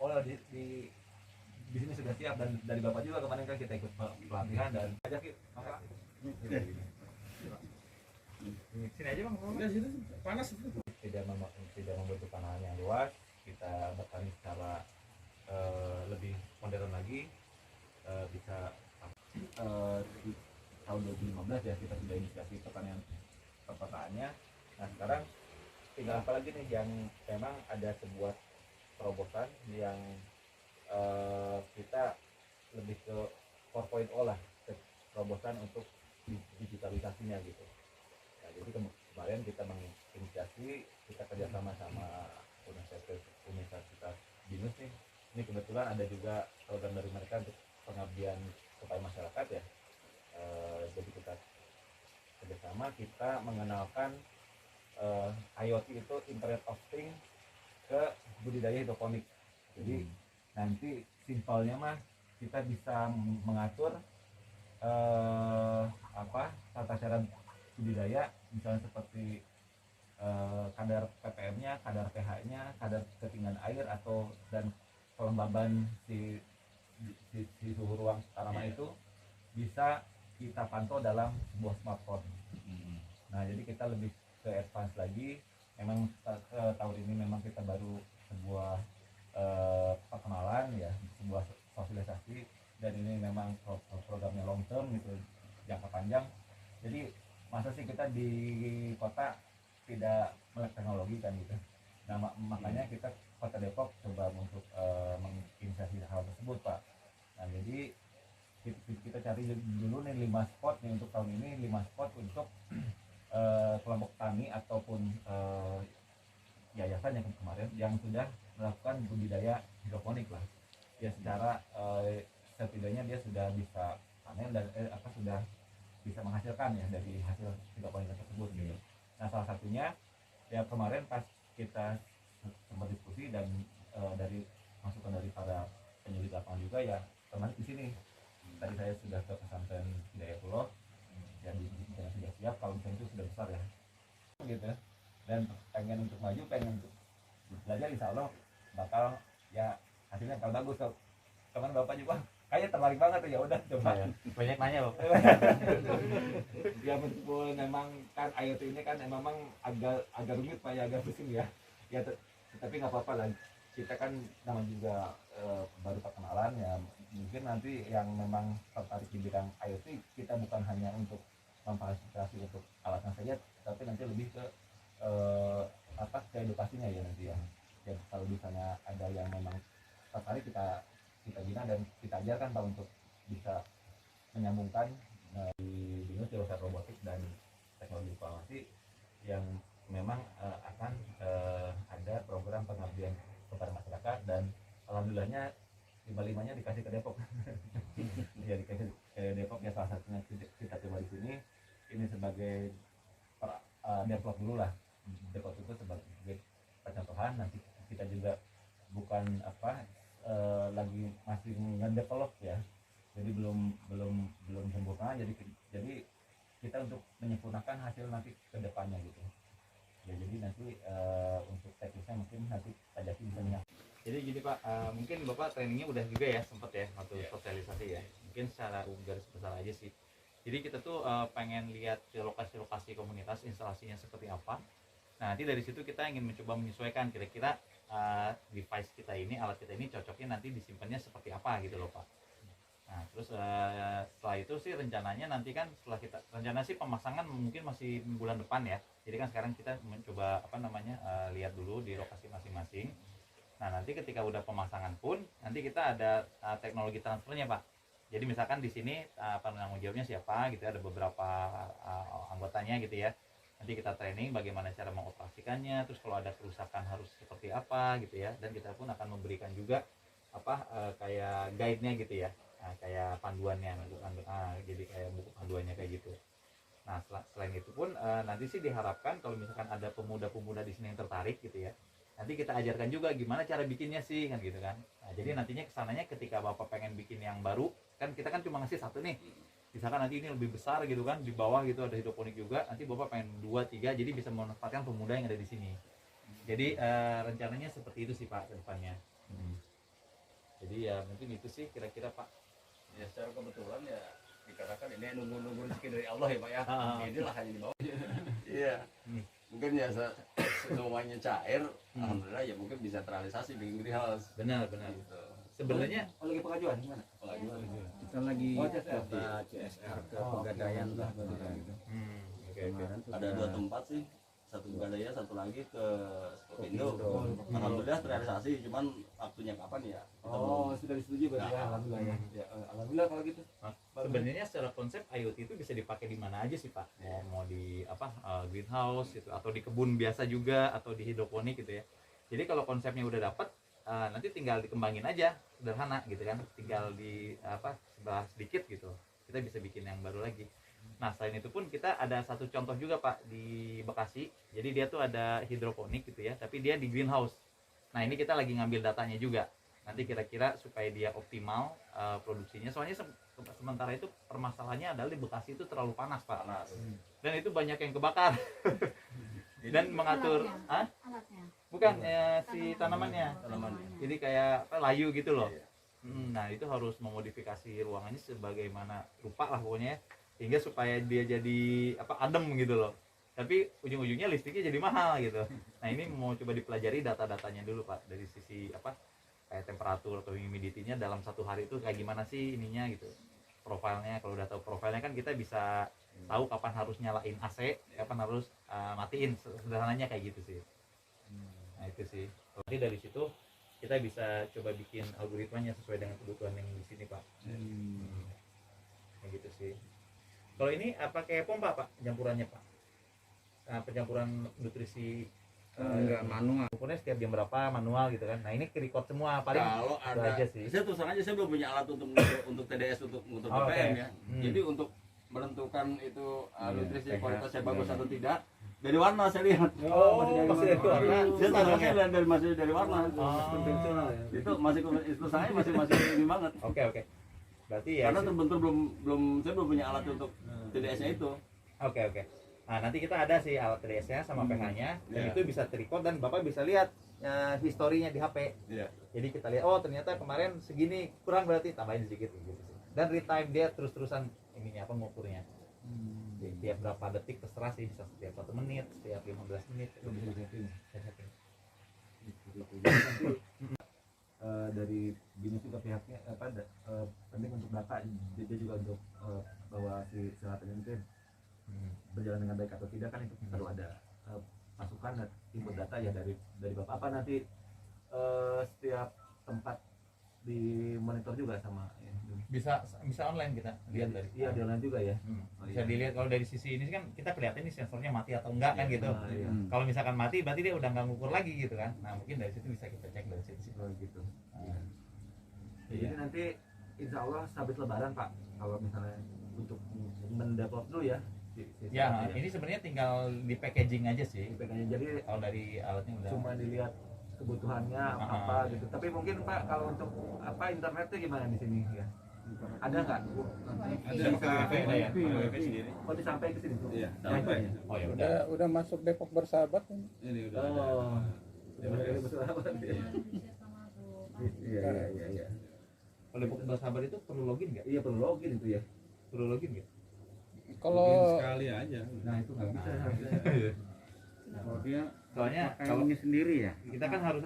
di sini sudah siap, dan dari Bapak juga kemarin kan kita ikut pelatihan dan ajak Bapak. Sini aja Bang. Enggak sini panas itu. Tidak membutuhkan lahan yang luas, kita bertani secara lebih modern lagi, bisa di tahun 2015 ya kita sudah inisiasi perpetaannya. Nah sekarang tinggal apa lagi nih yang memang ada sebuah terobosan yang kita lebih ke 4.0 lah, terobosan untuk digitalisasinya gitu. Nah, jadi kemarin kita menginisiasi, kita kerjasama sama Universitas Binus nih. Ini kebetulan ada juga program dari mereka untuk pengabdian kepada masyarakat ya. Jadi kita kerjasama, kita mengenalkan IoT itu Internet of Things ke budidaya hidroponik. Jadi nanti simpelnya mah kita bisa mengatur tata cara budidaya, misalnya seperti kadar ppm-nya, kadar pH-nya, kadar ketinggian air atau dan kelembaban si suhu ruang tanaman itu bisa kita pantau dalam sebuah smartphone. Nah jadi kita lebih ke advance lagi. Memang tahun ini memang kita baru sebuah perkenalan ya, sebuah sosialisasi, dan ini memang programnya long term gitu, jangka panjang. Jadi masa sih kita di kota tidak melek teknologi kan gitu. Nah makanya kita Kota Depok coba untuk menginisiasi hal tersebut Pak. Nah jadi kita cari dulu nih 5 spot nih untuk tahun ini, 5 spot untuk kelompok tani ataupun yayasan yang kemarin yang sudah melakukan budidaya hidroponik lah ya, secara setidaknya dia sudah bisa panen dan sudah bisa menghasilkan ya dari hasil hidroponik tersebut gitu. Nah salah satunya ya kemarin pas kita sempat diskusi dan dari masukan dari para penyelidik lapangan juga ya, termasuk di sini tadi saya sudah ke pesantren Hidayatullah ya, di sudah siap kalau misalnya itu sudah besar ya gitu, dan pengen untuk maju, pengen untuk belajar, insya Allah bakal ya hasilnya bakal bagus. So, teman Bapak juga kayaknya tertarik banget tuh, ya udah coba ya. Banyak nanya Bapak. Ya meskipun memang kan IoT ini kan memang agak rumit Pak ya, agak pusing ya tapi nggak apa-apa lah, kita kan namanya juga baru perkenalan ya. Mungkin nanti yang memang tertarik di bidang IoT, kita bukan hanya untuk memfasilitasi untuk alatnya saja, tapi nanti lebih ke ke edukasinya ya nanti ya. Ya kalau misalnya ada yang memang tertarik, kita bina dan kita ajarkan Pak untuk bisa menyambungkan di Binus jurusan robotik dan teknologi informasi yang memang akan ada program pengabdian kepada masyarakat, dan alhamdulillahnya 5-5-nya dikasih ke Depok. Ya dikasih ke Depok ya, salah satunya kita coba di sini. Ini sebagai develop dulu lah. Depok itu sebagai percontohan, nanti kita juga bukan lagi masih ngedevelop ya. Jadi belum sempurna, jadi kita untuk menyempurnakan hasil nanti ke depannya gitu. Ya jadi nanti untuk teknisnya mungkin nanti Pak Jaki bisa menyampaikan. Jadi gini Pak, mungkin Bapak trainingnya udah juga ya, sempet ya waktu sosialisasi ya. Mungkin secara garis besar aja sih. Jadi kita tuh pengen lihat ke lokasi-lokasi komunitas, instalasinya seperti apa. Nah nanti dari situ kita ingin mencoba menyesuaikan kira-kira device kita ini, alat kita ini cocoknya nanti disimpannya seperti apa gitu loh Pak. Nah terus setelah itu sih rencananya nanti kan rencana sih pemasangan mungkin masih bulan depan ya. Jadi kan sekarang kita mencoba lihat dulu di lokasi masing-masing. Nah nanti ketika udah pemasangan pun nanti kita ada teknologi transfernya Pak. Jadi misalkan di sini penanggung jawabnya siapa gitu, ada beberapa anggotanya gitu ya. Nanti kita training bagaimana cara mengoperasikannya, terus kalau ada kerusakan harus seperti apa gitu ya. Dan kita pun akan memberikan juga kayak guide-nya gitu ya. Nah, kayak panduannya, jadi kayak buku panduannya kayak gitu. Nah selain itu pun nanti sih diharapkan kalau misalkan ada pemuda-pemuda di sini yang tertarik gitu ya, nanti kita ajarkan juga gimana cara bikinnya sih kan gitu kan. Nah jadi nantinya kesananya ketika Bapak pengen bikin yang baru kan, kita kan cuma ngasih satu nih, misalkan nanti ini lebih besar gitu kan, di bawah gitu ada hidroponik juga, nanti Bapak pengen 2-3, jadi bisa memanfaatkan pemuda yang ada di sini. Jadi rencananya seperti itu sih Pak ke depannya. Jadi ya mungkin itu sih kira-kira Pak. Ya secara kebetulan ya dikatakan ini nunggu-nunggu rezeki dari Allah ya Pak ya. Inilah hanya di bawah. Iya. Mungkin ya semuanya cair, alhamdulillah ya mungkin bisa terrealisasi bikin greenhouse. Benar. Gitu. Sebenarnya lagi pengajuan gimana? Pengajuan. Kita lagi CSR. kota CSR ke Pegadaian lah gitu. oke. Ada 2 tempat sih, satu Pegadaian, satu lagi ke Skopindo. Alhamdulillah terrealisasi, cuman waktunya kapan ya? Kita belum. Sudah disetujui berarti ya, alhamdulillah ya. Ya, alhamdulillah kalau gitu. Sebenarnya secara konsep IoT itu bisa dipakai di mana aja sih Pak? Mau di greenhouse gitu atau di kebun biasa juga atau di hidroponik gitu ya. Jadi kalau konsepnya udah dapat nanti tinggal dikembangin aja, sederhana gitu kan. Tinggal di sebelah sedikit gitu. Kita bisa bikin yang baru lagi. Nah, selain itu pun kita ada satu contoh juga Pak di Bekasi. Jadi dia tuh ada hidroponik gitu ya, tapi dia di greenhouse. Nah, ini kita lagi ngambil datanya juga. Nanti kira-kira supaya dia optimal produksinya. Soalnya sementara itu permasalahannya adalah di Bekasi itu terlalu panas Pak. Dan itu banyak yang kebakar. Dan mengatur alatnya. bukan si tanamannya. Jadi kayak layu gitu loh. Iya. Nah, itu harus memodifikasi ruangannya sebagaimana rupa lah pokoknya, hingga supaya dia jadi adem gitu loh. Tapi ujung-ujungnya listriknya jadi mahal gitu. Nah, ini mau coba dipelajari data-datanya dulu Pak, dari sisi kayak temperatur atau humidity-nya dalam satu hari itu kayak gimana sih ininya gitu. Profilnya, kalau udah tahu profilnya kan kita bisa tahu kapan harus nyalain AC, kapan harus matiin, sederhananya kayak gitu sih. Nah, itu sih. Nanti dari situ kita bisa coba bikin algoritmanya sesuai dengan kebutuhan yang di sini Pak. Kayak gitu sih. Kalau ini apa kayak pompa Pak, campurannya Pak? Pencampuran nutrisi Enggak manual. ukurnya setiap jam berapa manual gitu kan. Nah, ini record semua paling Kalau itu ada, aja sih. saya terus terang aja saya belum punya alat untuk TDS untuk Oh, BPM oke. ya. Jadi untuk menentukan itu nutrisi teknik. kualitasnya bagus atau tidak dari warna saya lihat. Masih dari warna. Saya taruhnya masih dari warna. Konvensional ya. Itu masih itu saya masih ini banget. Oke. Berarti ya. Karena terbentur saya belum punya alat untuk TDS-nya itu. Oke. Nah, nanti kita ada sih alat TDS-nya sama pH-nya, dan Iya. itu bisa record dan Bapak bisa lihat historinya di HP. Iya. Jadi kita lihat, oh ternyata kemarin segini, kurang berarti tambahin sedikit gitu sih. Dan real time dia terus-terusan ininya ngukurnya. Jadi, tiap berapa detik terserah sih, bisa setiap 1 menit, setiap 15 menit. Dari BINUS juga pihaknya penting untuk data, dia juga untuk bahwa si sehatnya mungkin berjalan dengan baik atau tidak kan itu perlu ada masukan dan input data ya dari Bapak. Apa nanti setiap tempat di monitor juga sama Bisa online kita lihat dari. iya di online juga ya. Bisa dilihat kalau dari sisi ini kan kita kelihatan ini sensornya mati atau enggak kan gitu. Iya. Kalau misalkan mati berarti dia udah nggak ngukur lagi gitu kan. Nah, mungkin dari situ bisa kita cek dari situ sih. Gitu. Nah, Jadi iya. nanti insya Allah habis lebaran Pak, kalau misalnya untuk mendevelop dulu ya. Ya, ini sebenarnya tinggal di packaging aja sih. IPK-nya jadi Kalau dari alatnya udah. cuma dilihat kebutuhannya apa gitu. Tapi mungkin Pak kalau untuk internetnya gimana di sini ya? Ada nggak? Ada ya. WiFi sendiri. Oh disampaikan ke sini tuh? Iya, Sampai. Oh ya udah. Udah masuk Depok Bersahabat kan? Ini udah Oh. ada. Iya. Kalau Depok Bersahabat itu perlu login nggak? Iya perlu login itu ya. Perlu login nggak? Kalau sekali aja. Nah itu nggak bisa. kalau dia Soalnya pakai kalau ini sendiri ya. kita kan harus